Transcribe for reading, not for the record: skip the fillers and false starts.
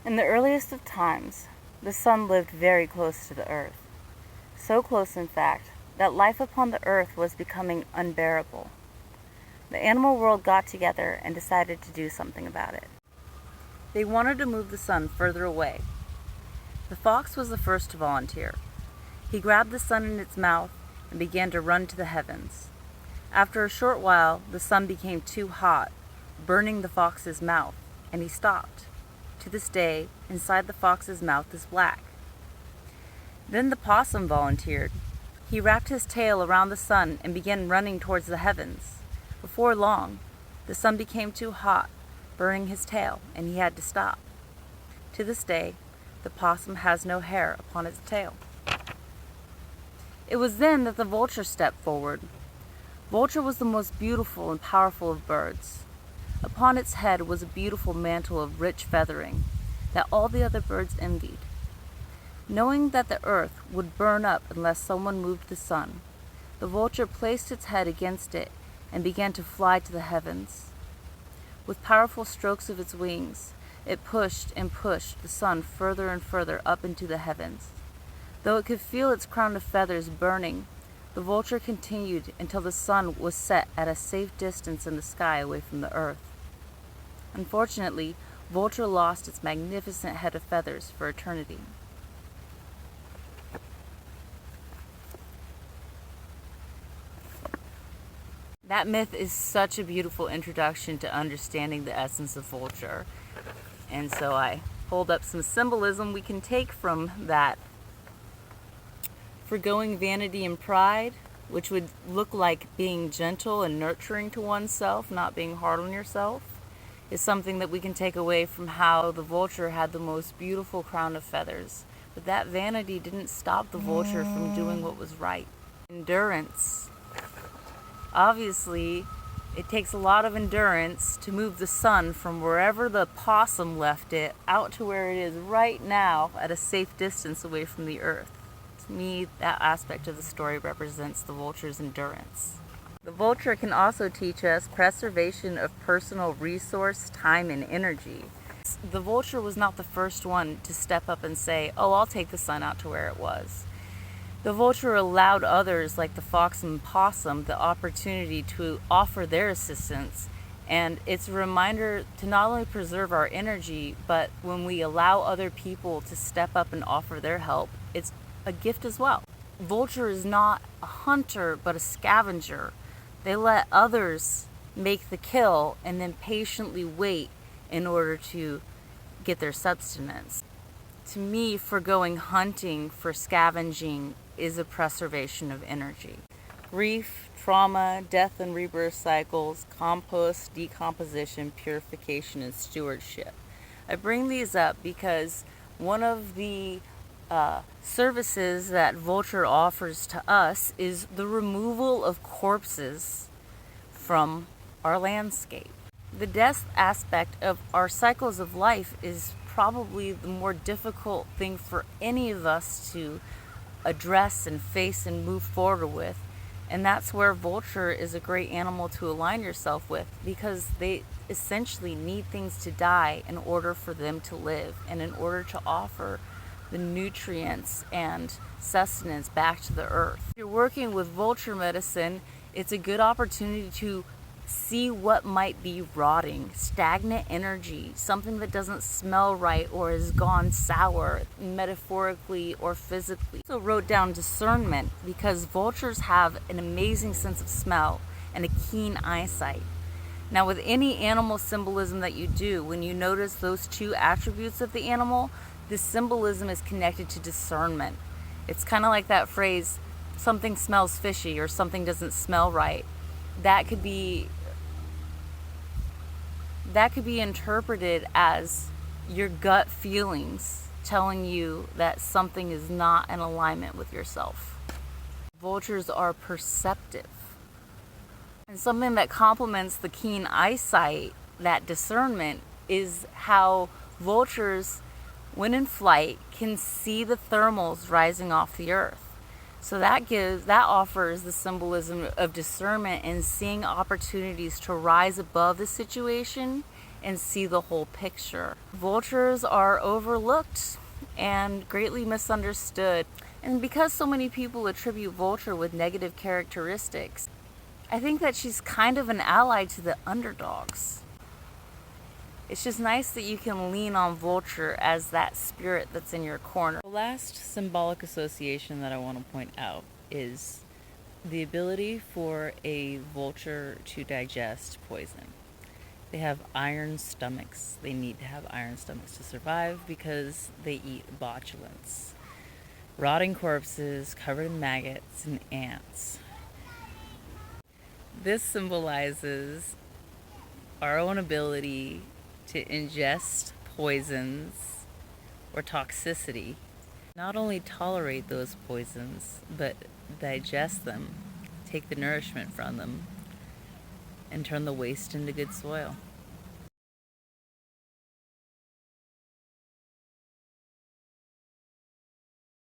In the earliest of times, the sun lived very close to the earth. So close, in fact, that life upon the earth was becoming unbearable. The animal world got together and decided to do something about it. They wanted to move the sun further away. The fox was the first to volunteer. He grabbed the sun in its mouth and began to run to the heavens. After a short while, the sun became too hot, burning the fox's mouth, and he stopped. To this day, inside the fox's mouth is black. Then the possum volunteered. He wrapped his tail around the sun and began running towards the heavens. Before long, the sun became too hot, burning his tail, and he had to stop. To this day, the possum has no hair upon its tail. It was then that the vulture stepped forward. Vulture was the most beautiful and powerful of birds. Upon its head was a beautiful mantle of rich feathering that all the other birds envied. Knowing that the earth would burn up unless someone moved the sun, the vulture placed its head against it and began to fly to the heavens. With powerful strokes of its wings, it pushed and pushed the sun further and further up into the heavens. Though it could feel its crown of feathers burning, the vulture continued until the sun was set at a safe distance in the sky away from the earth. Unfortunately, Vulture lost its magnificent head of feathers for eternity. That myth is such a beautiful introduction to understanding the essence of Vulture. And so I hold up some symbolism we can take from that. Forgoing vanity and pride, which would look like being gentle and nurturing to oneself, not being hard on yourself, is something that we can take away from how the vulture had the most beautiful crown of feathers. But that vanity didn't stop the vulture from doing what was right. Endurance. Obviously, it takes a lot of endurance to move the sun from wherever the possum left it out to where it is right now at a safe distance away from the earth. To me, that aspect of the story represents the vulture's endurance. The vulture can also teach us preservation of personal resource, time, and energy. The vulture was not the first one to step up and say, "Oh, I'll take the sun out to where it was." The vulture allowed others, like the fox and possum, the opportunity to offer their assistance. And it's a reminder to not only preserve our energy, but when we allow other people to step up and offer their help, it's a gift as well. Vulture is not a hunter, but a scavenger. They let others make the kill and then patiently wait in order to get their sustenance. To me, forgoing hunting for scavenging is a preservation of energy. Grief, trauma, death and rebirth cycles, compost, decomposition, purification, and stewardship. I bring these up because one of the services that Vulture offers to us is the removal of corpses from our landscape. The death aspect of our cycles of life is probably the more difficult thing for any of us to address and face and move forward with. And that's where Vulture is a great animal to align yourself with, because they essentially need things to die in order for them to live and in order to offer the nutrients and sustenance back to the earth. If you're working with Vulture Medicine, it's a good opportunity to see what might be rotting, stagnant energy, something that doesn't smell right or has gone sour, metaphorically or physically. I also wrote down discernment because vultures have an amazing sense of smell and a keen eyesight. Now, with any animal symbolism that you do, when you notice those two attributes of the animal, this symbolism is connected to discernment. It's kind of like that phrase, something smells fishy or something doesn't smell right. That could be interpreted as your gut feelings telling you that something is not in alignment with yourself. Vultures are perceptive. And something that complements the keen eyesight, that discernment, is how vultures, when in flight, can see the thermals rising off the earth. So that offers the symbolism of discernment and seeing opportunities to rise above the situation and see the whole picture. Vultures are overlooked and greatly misunderstood. And because so many people attribute Vulture with negative characteristics, I think that she's kind of an ally to the underdogs. It's just nice that you can lean on Vulture as that spirit that's in your corner. The last symbolic association that I want to point out is the ability for a vulture to digest poison. They have iron stomachs. They need to have iron stomachs to survive because they eat botulins. Rotting corpses covered in maggots and ants. This symbolizes our own ability to ingest poisons or toxicity. Not only tolerate those poisons, but digest them, take the nourishment from them, and turn the waste into good soil.